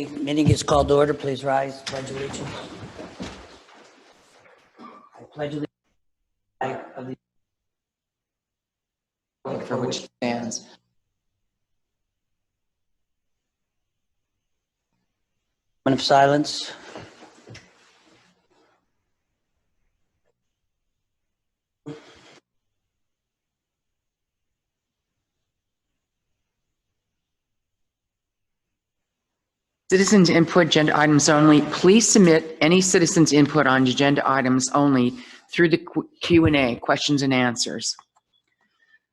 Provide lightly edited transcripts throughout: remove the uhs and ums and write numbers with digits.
Meeting is called to order. Please rise. Pledge allegiance. I pledge allegiance to the flag of the Republic for which it stands. moment of silence. Citizens input agenda items only. Please submit any citizens input on agenda items only through the Q&A, questions and answers.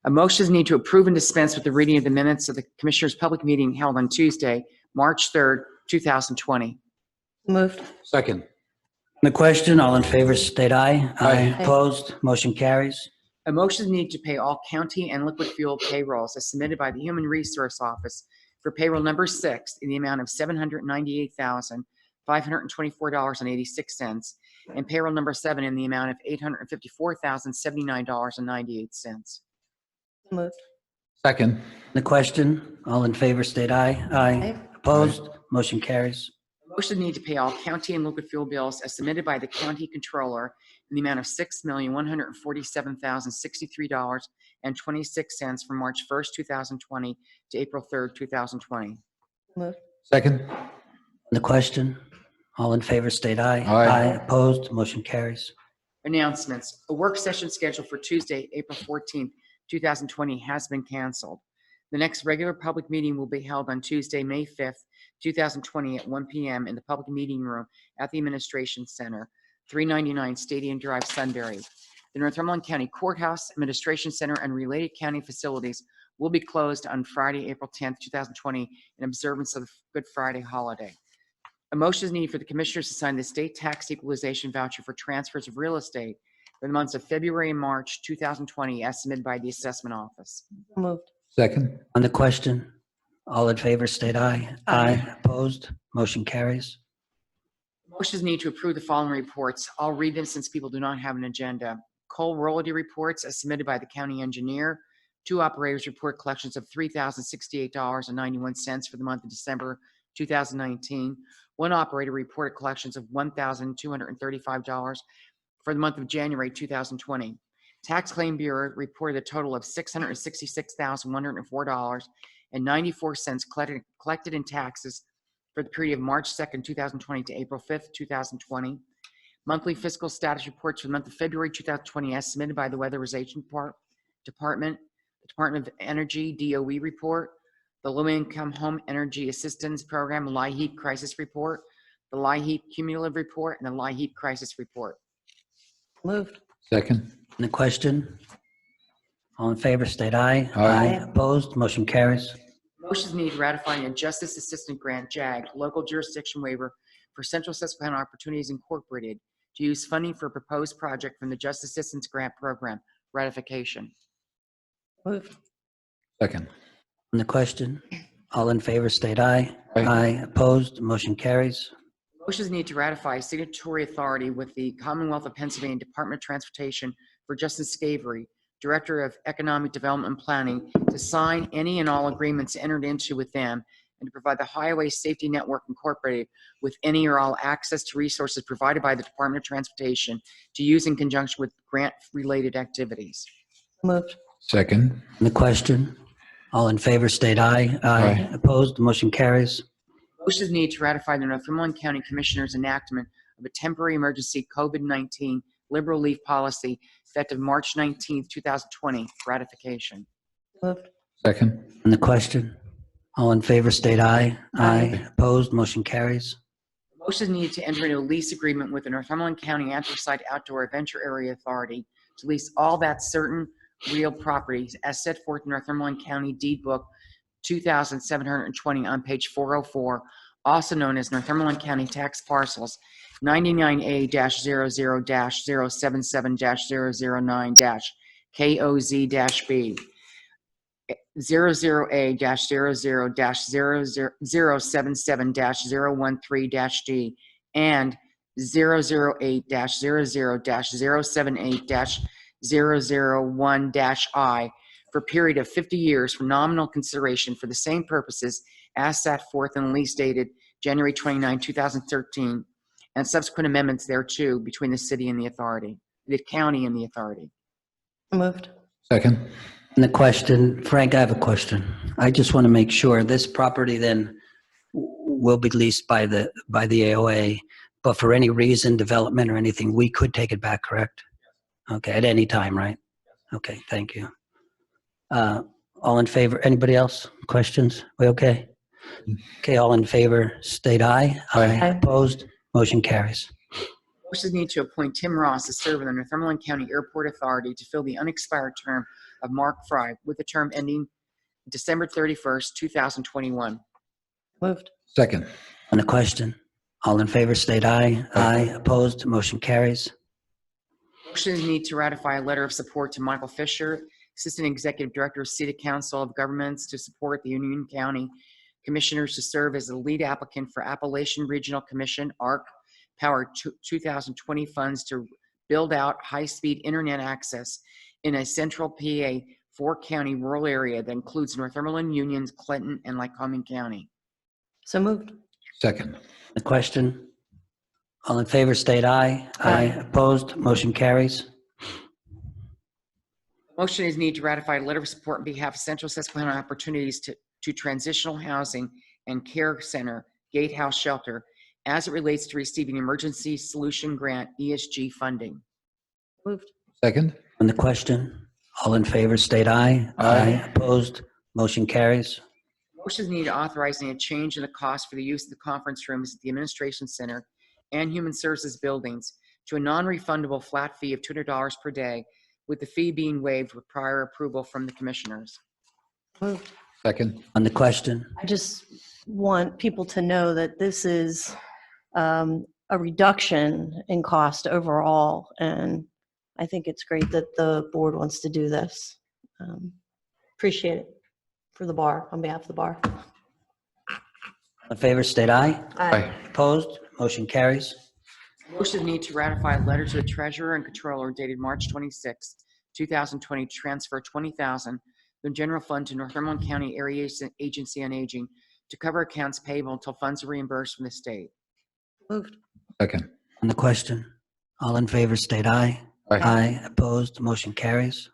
A motion is needed to approve and dispense with the reading of the minutes of the Commissioners' public meeting held on Tuesday, March 3rd, 2020. Moved. Second. The question, all in favor state aye. Aye. Opposed, motion carries. A motion is needed to pay all county and liquid fuel payrolls as submitted by the Human Resource Office for payroll number 6 in the amount of $798,524.86 and payroll number 7 in the amount of $854,079.98. Moved. Second. The question, all in favor state aye. Aye. Opposed, motion carries. A motion need to pay all county and liquid fuel bills as submitted by the county controller in the amount of $6,147,063.26 from March 1st, 2020 to April 3rd, 2020. Moved. Second. The question, all in favor state aye. Aye. Opposed, motion carries. Announcements. A work session scheduled for Tuesday, April 14th, 2020 has been canceled. The next regular public meeting will be held on Tuesday, May 5th, 2020 at 1 p.m. in the public meeting room at the Administration Center, 399 Stadium Drive, Sunbury. The Northumberland County Courthouse, Administration Center, and related county facilities will be closed on Friday, April 10th, 2020 in observance of the Good Friday holiday. A motion is needed for the Commissioners to sign the state tax equalization voucher for transfers of real estate for the months of February and March 2020 as submitted by the Assessment Office. Moved. Second. On the question, all in favor state aye. Opposed, motion carries. Motions need to approve the following reports. I'll read them since people do not have an agenda. Coal royalty reports as submitted by the county engineer. 2 operators report collections of $3,068.91 for the month of December 2019. 1 operator reported collections of $1,235 for the month of January 2020. Tax Claim Bureau reported a total of $666,104.94 collected in taxes for the period of March 2nd, 2020 to April 5th, 2020. Monthly fiscal status reports for the month of February 2020 as submitted by the Weatherization Department, the Department of Energy DOE report, the Low Income Home Energy Assistance Program LIHEAP Crisis Report, the LIHEAP Cumulative Report, and the LIHEAP Crisis Report. Moved. Second. On the question, all in favor state aye. Aye. Opposed, motion carries. Motions need ratifying a Justice Assistant Grant, JAG, local jurisdiction waiver for Central Susquehanna Opportunities Incorporated to use funding for a proposed project from the Justice Assistance Grant Program. Ratification. Moved. Second. On the question, all in favor state aye. Aye. Opposed, motion carries. Motions need to ratify signatory authority with the Commonwealth of Pennsylvania Department of Transportation for Justin Scavery, Director of Economic Development and Planning, to sign any and all agreements entered into with them and to provide the Highway Safety Network Incorporated with any or all access to resources provided by the Department of Transportation to use in conjunction with grant-related activities. Moved. Second. On the question, all in favor state aye. Aye. Opposed, motion carries. Motions need to ratify the Northumberland County Commissioners' enactment of a temporary emergency COVID-19 liberal leave policy effective March 19th, 2020. Ratification. Moved. Second. On the question, all in favor state aye. Aye. Opposed, motion carries. Motion needed to enter into a lease agreement with the Northumberland County Anthracite Outdoor Adventure Area Authority to lease all that certain real properties as set forth in Northumberland County Deed Book 2720 on page 404, also known as Northumberland County Tax Parcels 99A-00-077-009-KOZ-B 00A-00-077-013-D and 008-001-I for a period of 50 years for nominal consideration for the same purposes as set forth in the lease dated January 29, 2013, and subsequent amendments thereto between the city and the authority, the county and the authority. So moved. Second. And the question, Frank, I have a question. I just want to make sure this property then will be leased by the AOA, but for any reason, development or anything, we could take it back, correct? Okay, at any time, right? Okay, thank you. All in favor? Anybody else? Questions? We okay? Okay, all in favor, state aye. Aye. Opposed? Motion carries. Motion need to appoint Tim Ross to serve on the Northumberland County Airport Authority to fill the unexpired term of Mark Fry with the term ending December 31st, 2021. Moved. Second. On the question, all in favor, state aye. Aye. Opposed? Motion carries. Motion is need to ratify a letter of support to Michael Fisher, Assistant Executive Director of City Council of Governments, to support the Union County Commissioners to serve as the lead applicant for Appalachian Regional Commission, ARC, Power 2020 funds to build out high-speed internet access in a central PA four-county rural area that includes Northumberland, Union, Clinton, and Lycoming County. So moved. Second. The question, all in favor, state aye. Aye. Opposed? Motion carries. Motion is need to ratify a letter of support on behalf of Central Susquehanna Opportunities to Transitional Housing and Care Center Gatehouse Shelter as it relates to receiving Emergency Solution Grant ESG funding. Moved. Second. On the question, all in favor, state aye. Aye. Opposed? Motion carries. Motion is needed authorizing a change in the cost for the use of the conference rooms at the Administration Center and Human Services buildings to a non-refundable flat fee of $200 per day, with the fee being waived with prior approval from the commissioners. Moved. Second. On the question, I just want people to know that this is a reduction in cost overall, and I think it's great that the board wants to do this. Appreciate it for the bar, on behalf of the bar. all in favor, state aye. Aye. Opposed? Motion carries. Motion need to ratify a letter to the treasurer and controller dated March 26, 2020, to transfer $20,000 from general fund to Northumberland County Area Agency on Aging to cover accounts payable until funds are reimbursed from the state. Moved. Second. On the question, all in favor, state aye. Aye. Opposed? Motion carries.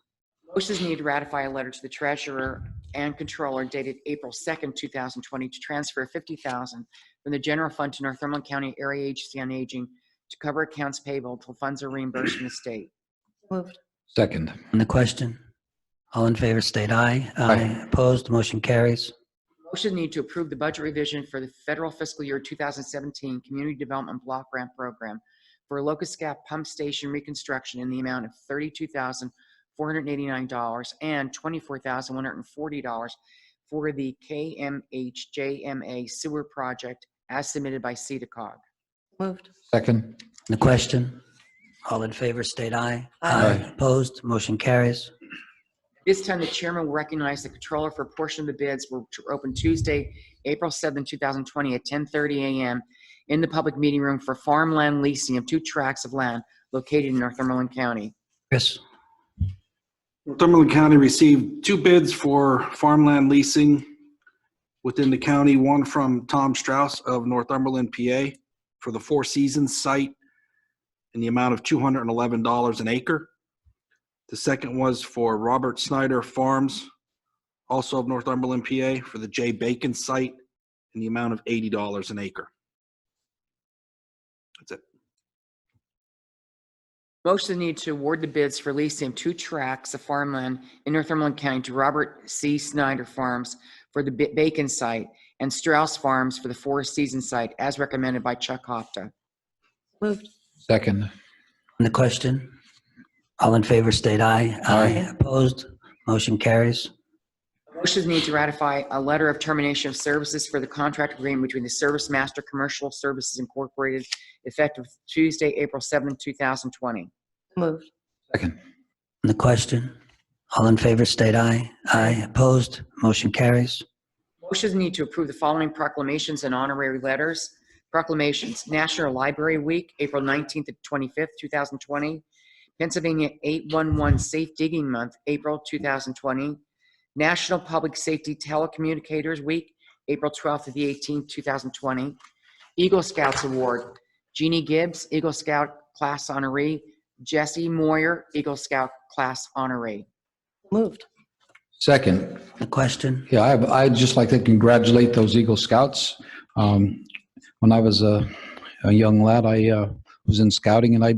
Motion is needed to ratify a letter to the treasurer and controller dated April 2nd, 2020, to transfer $50,000 from the general fund to Northumberland County Area Agency on Aging to cover accounts payable until funds are reimbursed from the state. Moved. Second. On the question, all in favor, state aye. Aye. Opposed? Motion carries. Motion need to approve the budget revision for the federal fiscal year 2017 Community Development Block Grant Program for a Locust Gap Pump Station reconstruction in the amount of $32,489 and $24,140 for the KMHJMA sewer project as submitted by CEDACOG. Moved. Second. The question, all in favor, state aye. Aye. Opposed? Motion carries. This time, the chairman will recognize the controller for a portion of the bids which were open Tuesday, April 7, 2020 at 10:30 a.m. in the public meeting room for farmland leasing of 2 tracts of land located in Northumberland County. Chris, Northumberland County received 2 bids for farmland leasing within the county, one from Tom Strauss of Northumberland, PA, for the Four Seasons site in the amount of $211 an acre. The second was for Robert Snyder Farms, also of Northumberland, PA, for the J. Bacon site in the amount of $80 an acre. That's it. Motion need to award the bids for leasing 2 tracts of farmland in Northumberland County to Robert C. Snyder Farms for the Bacon site and Strauss Farms for the Four Seasons site as recommended by Chuck Hopta. Moved. Second. on the question, all in favor, state aye. Aye. Opposed? Motion carries. Motion need to ratify a letter of termination of services for the contract agreement between the Service Master Commercial Services Incorporated effective Tuesday, April 7, 2020. Moved. Second. On the question, all in favor, state aye. Aye. Opposed? Motion carries. Motion need to approve the following proclamations and honorary letters. Proclamations: National Library Week, April 19th to 25th, 2020. Pennsylvania 811 Safe Digging Month, April 2020. National Public Safety Telecommunicators Week, April 12th to the 18th, 2020. Eagle Scouts Award, Jeannie Gibbs, Eagle Scout Class Honoree, Jesse Moyer, Eagle Scout Class Honoree. Moved. Second. The question? Yeah, I'd just like to congratulate those Eagle Scouts. When I was a young lad, I was in scouting and I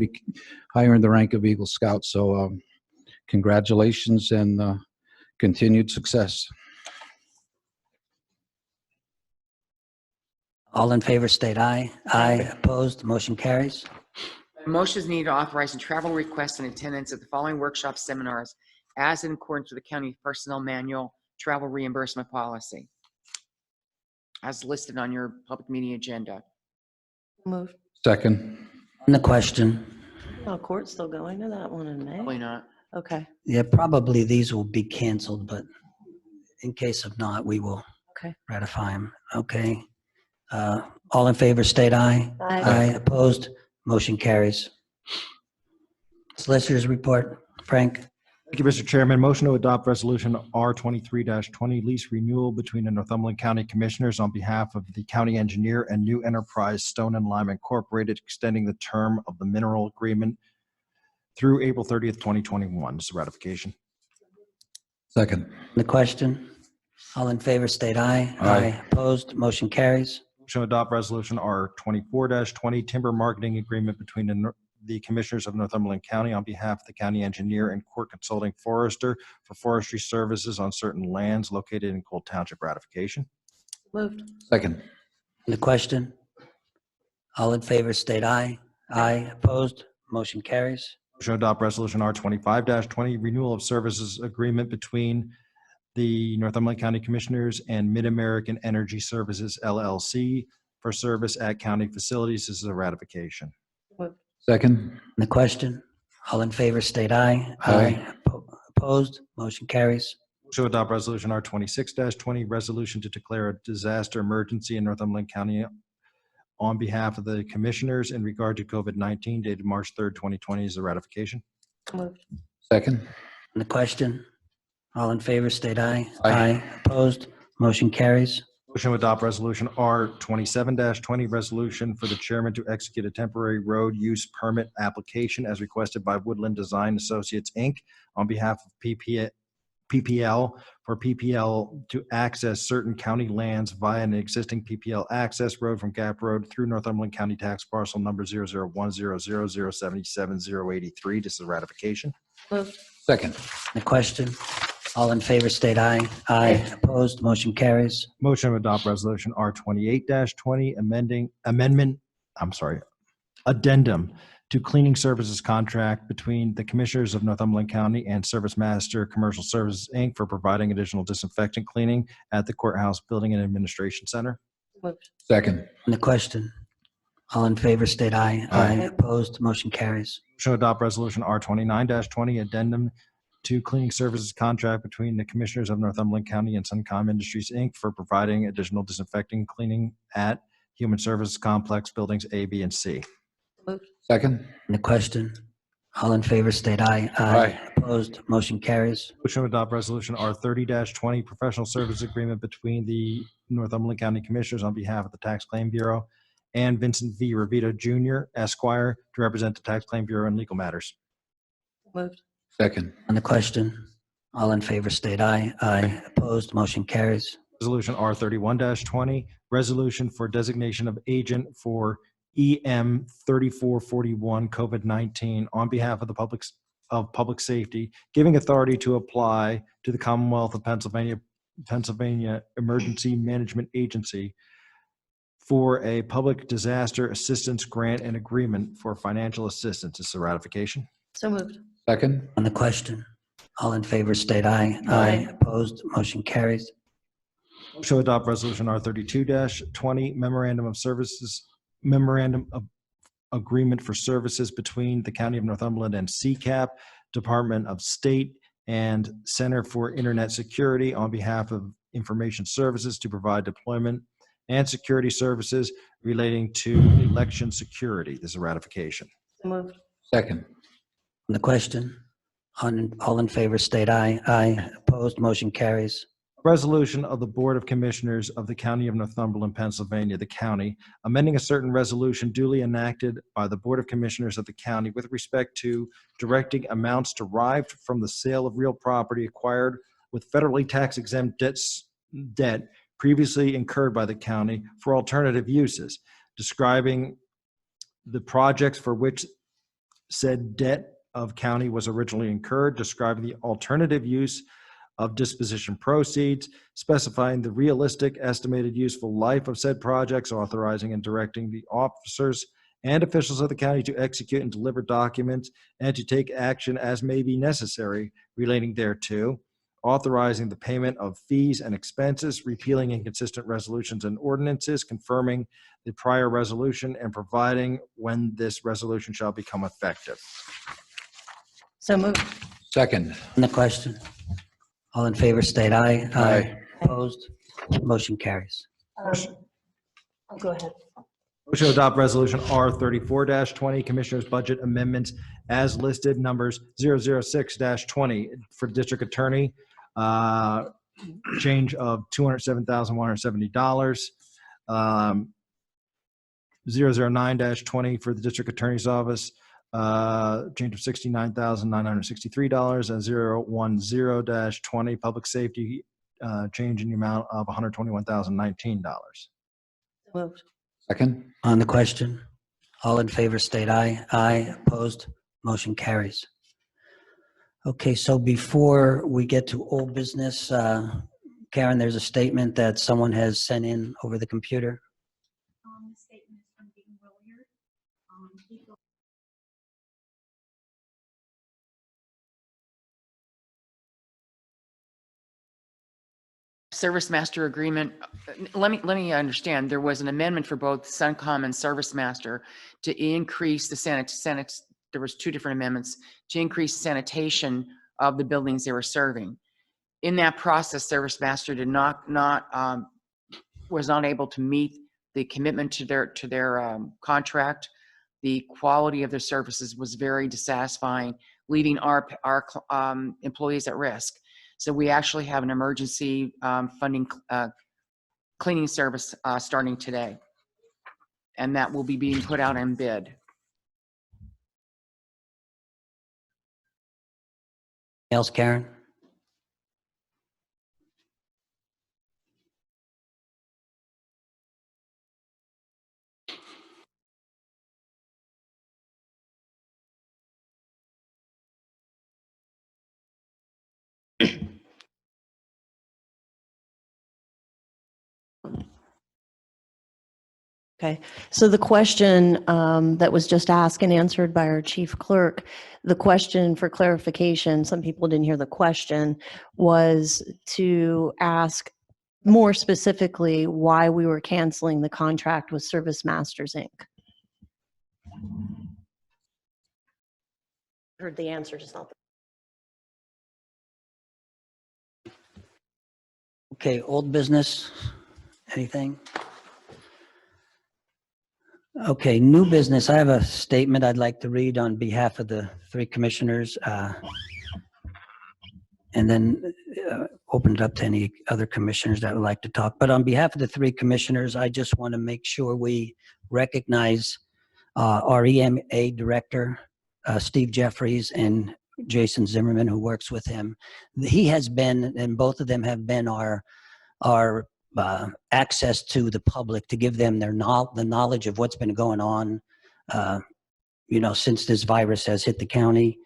earned the rank of Eagle Scout. So congratulations and continued success. All in favor state aye. Aye. Opposed? Motion carries. A motion is needed authorizing travel requests and attendance at the following workshop seminars as in accordance with the county personnel manual travel reimbursement policy as listed on your public meeting agenda. Moved. Second. On the question? Oh, court's still going to that one in Probably May? not. Okay. Yeah, probably these will be canceled, but in case of not, we will Okay. ratify them. Okay. All in favor state aye. Aye. Opposed? Motion carries. Solicitors report. Frank? Thank you, Mr. Chairman. Motion to adopt Resolution R23-20, lease renewal between the Northumberland County Commissioners on behalf of the county engineer and New Enterprise Stone and Lime Incorporated, extending the term of the mineral agreement through April 30th, 2021. This is ratification. Second. The question? All in favor state aye. Aye. Opposed? Motion carries. Motion to adopt Resolution R24-20, timber marketing agreement between the Commissioners of Northumberland County on behalf of the county engineer and court consulting forester for forestry services on certain lands located in Cole Township. Ratification. Moved. Second. The question? All in favor state aye. Aye. Opposed? Motion carries. Motion to adopt Resolution R25-20, renewal of services agreement between the Northumberland County Commissioners and Mid-American Energy Services LLC for service at county facilities. This is a ratification. Moved. Second. The question? All in favor state aye. Aye. Opposed? Motion carries. Motion to adopt Resolution R26-20, resolution to declare a disaster emergency in Northumberland County on behalf of the Commissioners in regard to COVID-19 dated March 3rd, 2020 is a ratification. Moved. Second. The question? All in favor state aye. Aye. Opposed? Motion carries. Motion to adopt Resolution R27-20, resolution for the chairman to execute a temporary road use permit application as requested by Woodland Design Associates, Inc. on behalf of PPL for PPL to access certain county lands via an existing PPL access road from Gap Road through Northumberland County tax parcel number 00100077083. This is ratification. Moved. Second. The question? All in favor state aye. Aye. Opposed? Motion carries. Motion to adopt Resolution R28-20, addendum to cleaning services contract between the Commissioners of Northumberland County and Service Master Commercial Services, Inc. for providing additional disinfectant cleaning at the Courthouse Building and Administration Center. Moved. Second. The question? All in favor state aye. Aye. Opposed? Motion carries. Motion to adopt Resolution R29-20, addendum to cleaning services contract between the Commissioners of Northumberland County and Suncom Industries, Inc. for providing additional disinfecting cleaning at Human Services Complex Buildings A, B, and C. Moved. Second. The question? All in favor state aye. Aye. Opposed? Motion carries. Motion to adopt Resolution R30-20, professional service agreement between the Northumberland County Commissioners on behalf of the Tax Claim Bureau and Vincent V. Revito Jr., Esquire, to represent the Tax Claim Bureau in legal matters. Moved. Second. On the question? All in favor state aye. Aye. Opposed? Motion carries. Resolution R31-20, resolution for designation of agent for EM 3441 COVID-19 on behalf of the public safety, giving authority to apply to the Commonwealth of Pennsylvania Emergency Management Agency for a public disaster assistance grant and agreement for financial assistance. This is a ratification. So moved. Second. On the question? All in favor state aye. Aye. Opposed? Motion carries. Motion to adopt Resolution R32-20, memorandum of agreement for services between the County of Northumberland and CCAP, Department of State, and Center for Internet Security on behalf of Information Services to provide deployment and security services relating to election security. This is a ratification. So moved. Second. On the question? All in favor state aye. Aye. Opposed? Motion carries. resolution of the Board of Commissioners of the County of Northumberland, Pennsylvania, the county, amending a certain resolution duly enacted by the Board of Commissioners of the county with respect to directing amounts derived from the sale of real property acquired with federally tax exempt debt previously incurred by the county for alternative uses, describing the projects for which said debt of county was originally incurred, describing the alternative use of disposition proceeds, specifying the realistic estimated useful life of said projects, authorizing and directing the officers and officials of the county to execute and deliver documents and to take action as may be necessary relating thereto, authorizing the payment of fees and expenses, repealing inconsistent resolutions and ordinances, confirming the prior resolution, and providing when this resolution shall become effective. So moved. Second. On the question? All in favor, state aye. Aye. Opposed? Motion carries. Go ahead. Motion to adopt resolution R 34-20, Commissioners Budget Amendments as listed, numbers 006-20 for District Attorney, change of $207,170. 009-20 for the District Attorney's Office, change of $69,963, and 010-20 Public Safety, change in the amount of $121,019. Moved. Second. On the question? All in favor, state aye. Aye. Opposed? Motion carries. Okay, so before we get to old business, Karen, there's a statement that someone has sent in over the computer. The statement is from Dean Williard. He goes Service master agreement, let me understand, there was an amendment for both Suncom and Service Master to increase the there was two different amendments to increase sanitation of the buildings they were serving. In that process, Service Master did was not able to meet the commitment to their contract. The quality of their services was very dissatisfying, leaving our employees at risk. So we actually have an emergency funding cleaning service starting today. And that will be being put out in bid. Else, Karen? Okay, so the question that was just asked and answered by our chief clerk, the question for clarification, some people didn't hear the question, was to ask more specifically why we were canceling the contract with Service Masters, Inc. Heard the answer, just not. Okay, old business, anything? Okay, new business. I have a statement I'd like to read on behalf of the three commissioners, and then open it up to any other commissioners that would like to talk. But on behalf of the three commissioners, I just want to make sure we recognize our EMA director, Steve Jeffries, and Jason Zimmerman, who works with him. He has been, and both of them have been our access to the public, to give them the knowledge of what's been going on, since this virus has hit the county.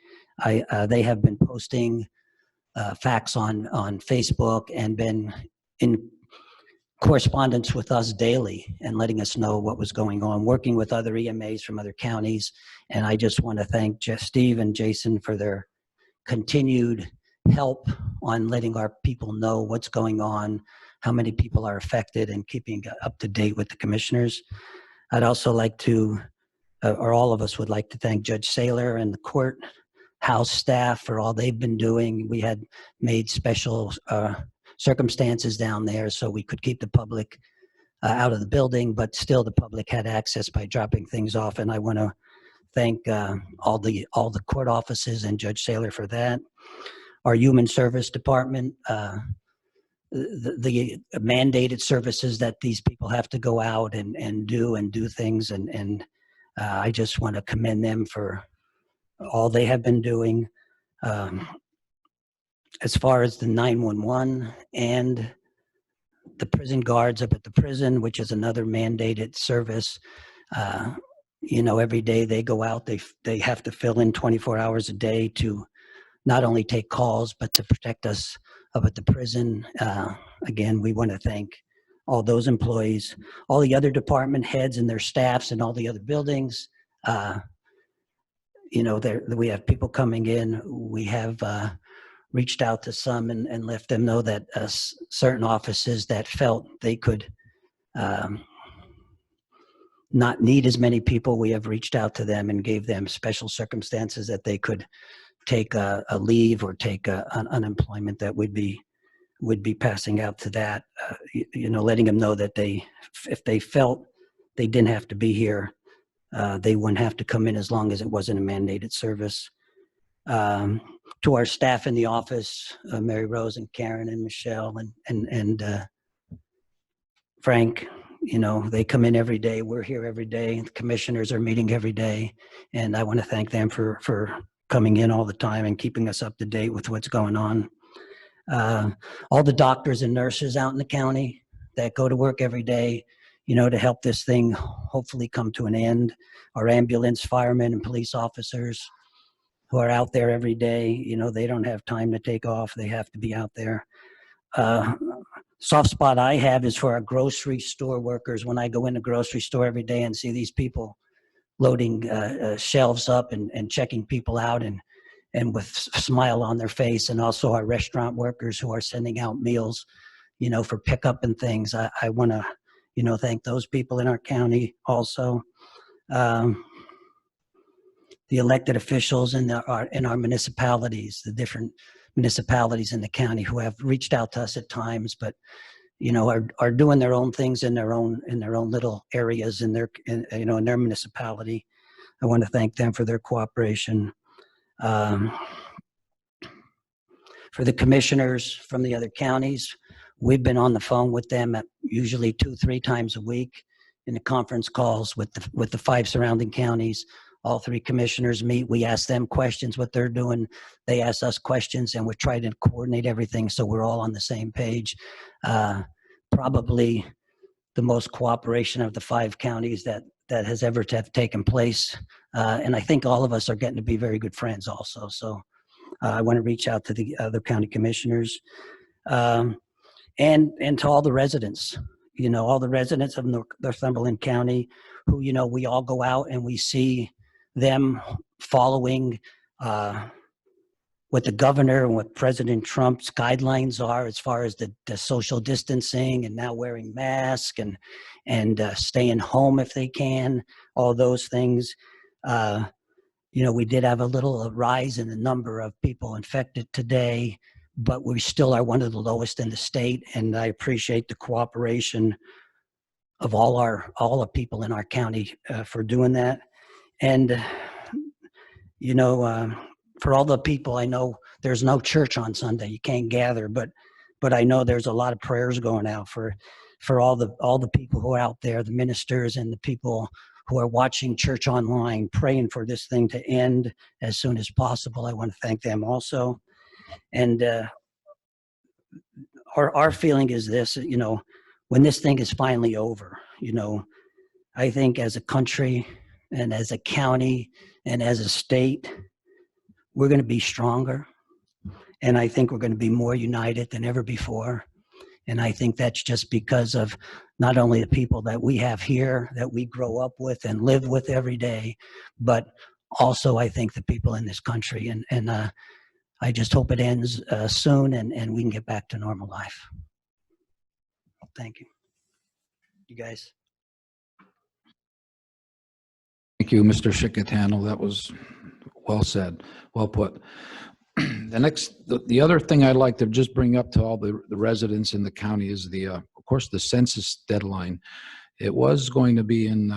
They have been posting facts on Facebook and been in correspondence with us daily and letting us know what was going on, working with other EMAs from other counties. And I just want to thank Steve and Jason for their continued help on letting our people know what's going on, how many people are affected, and keeping up to date with the commissioners. I'd also like to, or all of us would like to thank Judge Saylor and the courthouse staff for all they've been doing. We had made special circumstances down there so we could keep the public out of the building, but still the public had access by dropping things off. And I want to thank all the court offices and Judge Saylor for that. Our Human Service Department, the mandated services that these people have to go out and do things. And I just want to commend them for all they have been doing. As far as the 911 and the prison guards up at the prison, which is another mandated service, every day they go out, they have to fill in 24 hours a day to not only take calls, but to protect us up at the prison. Again, we want to thank all those employees, all the other department heads and their staffs and all the other buildings. We have people coming in. We have reached out to some and let them know that certain offices that felt they could not need as many people, we have reached out to them and gave them special circumstances that they could take a leave or take an unemployment that would be passing out to that, letting them know that if they felt they didn't have to be here, they wouldn't have to come in as long as it wasn't a mandated service. To our staff in the office, Mary Rose and Karen and Michelle and Frank, they come in every day. We're here every day. The commissioners are meeting every day. And I want to thank them for coming in all the time and keeping us up to date with what's going on. All the doctors and nurses out in the county that go to work every day, to help this thing hopefully come to an end. Our ambulance, firemen, and police officers who are out there every day, they don't have time to take off. They have to be out there. Soft spot I have is for our grocery store workers. When I go in the grocery store every day and see these people loading shelves up and checking people out and with a smile on their face, and also our restaurant workers who are sending out meals, for pickup and things. I want to, thank those people in our county also. The elected officials in our municipalities, the different municipalities in the county who have reached out to us at times, but are doing their own things in their own little areas in their municipality. I want to thank them for their cooperation. For the commissioners from the other counties, we've been on the phone with them at usually 2-3 times a week in the conference calls with the 5 surrounding counties. All 3 commissioners meet. We ask them questions, what they're doing. They ask us questions, and we try to coordinate everything so we're all on the same page. Probably the most cooperation of the 5 counties that has ever taken place. And I think all of us are getting to be very good friends also. So I want to reach out to the other county commissioners and to all the residents, all the residents of Northumberland County who, we all go out and we see them following what the governor and what President Trump's guidelines are as far as the social distancing and now wearing masks and staying home if they can, all those things. We did have a little rise in the number of people infected today, but we still are one of the lowest in the state. And I appreciate the cooperation of all the people in our county for doing that. And, for all the people, I know there's no church on Sunday. You can't gather, but I know there's a lot of prayers going out for all the people who are out there, the ministers and the people who are watching church online, praying for this thing to end as soon as possible. I want to thank them also. And our feeling is this, when this thing is finally over, I think as a country and as a county and as a state, we're going to be stronger. And I think we're going to be more united than ever before. And I think that's just because of not only the people that we have here, that we grow up with and live with every day, but also I think the people in this country. And I just hope it ends soon and we can get back to normal life. Thank you. You guys. Thank you, Mr. Chickatano. That was well said, well put. The other thing I'd like to just bring up to all the residents in the county is of course, the census deadline. It was going to be in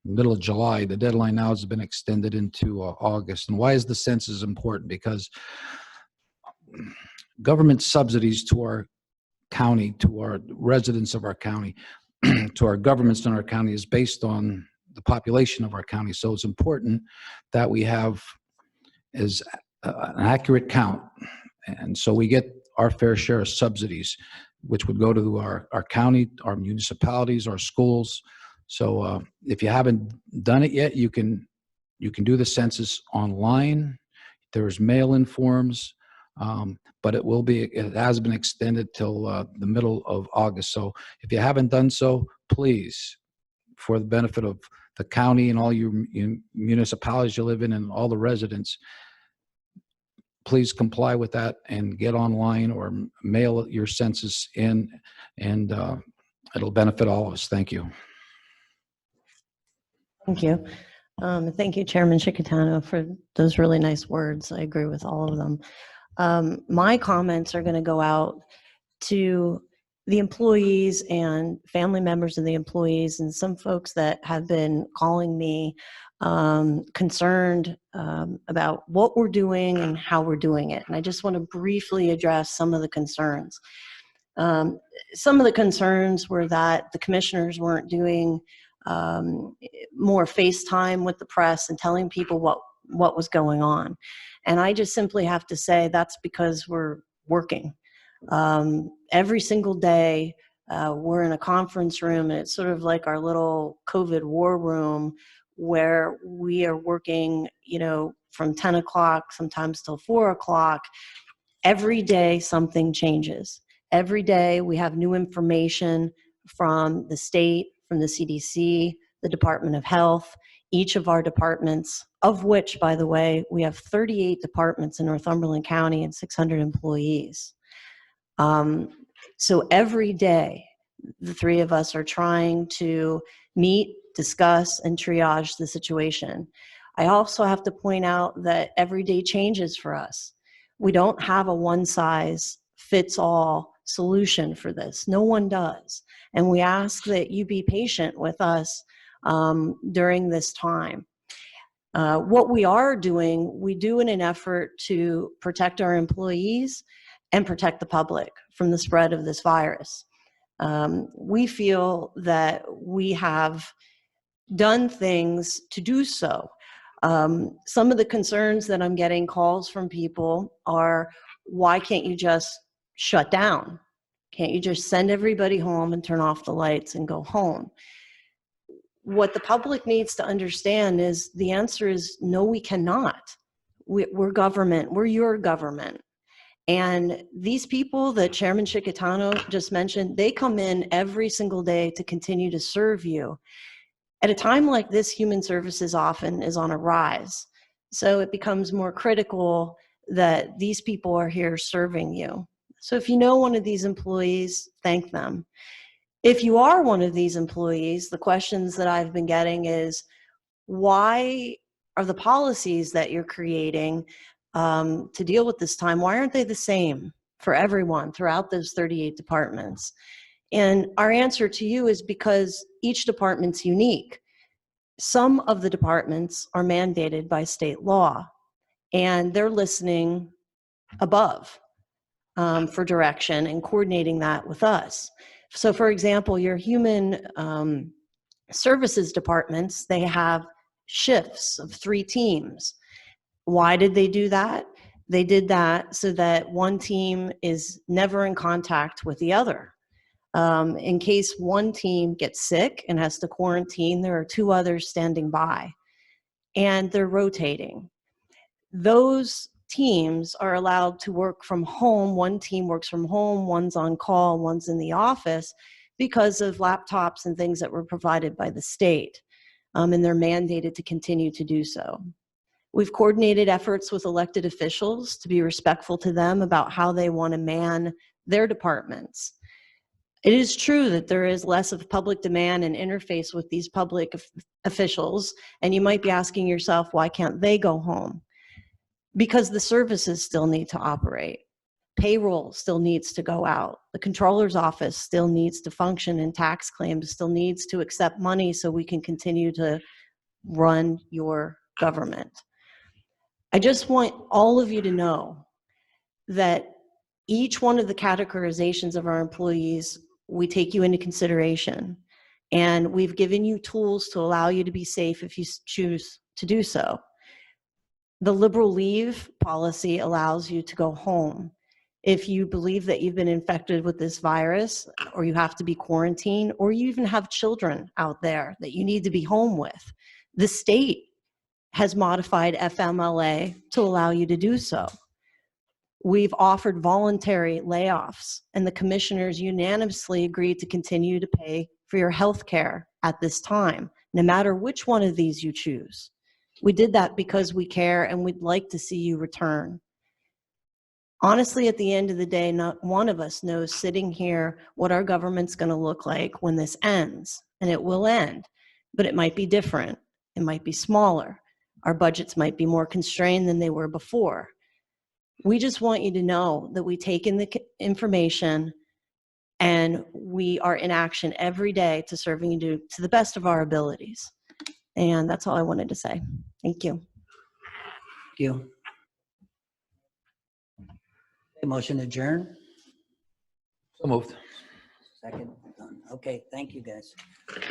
middle of July. The deadline now has been extended into August. And why is the census important? Because government subsidies to our county, to our residents of our county, to our governments in our county is based on the population of our county. So it's important that we have an accurate count. And so we get our fair share of subsidies, which would go to our county, our municipalities, our schools. So if you haven't done it yet, you can do the census online. There's mail-in forms, but it has been extended till the middle of August. So if you haven't done so, please, for the benefit of the county and all your municipalities you live in and all the residents, please comply with that and get online or mail your census in, and it'll benefit all of us. Thank you. Thank you. Thank you, Chairman Chicatano, for those really nice words. I agree with all of them. My comments are going to go out to the employees and family members of the employees and some folks that have been calling me concerned about what we're doing and how we're doing it. And I just want to briefly address some of the concerns. Some of the concerns were that the commissioners weren't doing more FaceTime with the press and telling people what was going on. And I just simply have to say that's because we're working. Every single day, we're in a conference room, and it's sort of like our little COVID war room where we are working, from 10 o'clock, sometimes till 4 o'clock. Every day, something changes. Every day, we have new information from the state, from the CDC, the Department of Health, each of our departments, of which, by the way, we have 38 departments in Northumberland County and 600 employees. So every day, the three of us are trying to meet, discuss, and triage the situation. I also have to point out that every day changes for us. We don't have a one-size-fits-all solution for this. No one does. And we ask that you be patient with us during this time. What we are doing, we do in an effort to protect our employees and protect the public from the spread of this virus. We feel that we have done things to do so. Some of the concerns that I'm getting calls from people are, why can't you just shut down? Can't you just send everybody home and turn off the lights and go home? What the public needs to understand is the answer is no, we cannot. We're government. We're your government. And these people that Chairman Chicatano just mentioned, they come in every single day to continue to serve you. At a time like this, human services often is on a rise. So it becomes more critical that these people are here serving you. So if you know one of these employees, thank them. If you are one of these employees, the questions that I've been getting is, why are the policies that you're creating to deal with this time, why aren't they the same for everyone throughout those 38 departments? And our answer to you is because each department's unique. Some of the departments are mandated by state law, and they're listening above for direction and coordinating that with us. So for example, your human services departments, they have shifts of 3 teams. Why did they do that? They did that so that one team is never in contact with the other. In case one team gets sick and has to quarantine, there are 2 others standing by, and they're rotating. Those teams are allowed to work from home. One team works from home, one's on call, one's in the office because of laptops and things that were provided by the state, and they're mandated to continue to do so. We've coordinated efforts with elected officials to be respectful to them about how they want to man their departments. It is true that there is less of public demand and interface with these public officials, and you might be asking yourself, why can't they go home? Because the services still need to operate. Payroll still needs to go out. The controller's office still needs to function, and tax claims still needs to accept money so we can continue to run your government. I just want all of you to know that each one of the categorizations of our employees, we take you into consideration. And we've given you tools to allow you to be safe if you choose to do so. The liberal leave policy allows you to go home. If you believe that you've been infected with this virus, or you have to be quarantined, or you even have children out there that you need to be home with, the state has modified FMLA to allow you to do so. We've offered voluntary layoffs, and the commissioners unanimously agreed to continue to pay for your health care at this time, no matter which one of these you choose. We did that because we care and we'd like to see you return. Honestly, at the end of the day, not one of us knows sitting here what our government's going to look like when this ends, and it will end, but it might be different. It might be smaller. Our budgets might be more constrained than they were before. We just want you to know that we take in the information and we are in action every day to serving you to the best of our abilities. And that's all I wanted to say. Thank you. Thank you. Motion adjourn? So moved. Second? Okay, thank you, guys.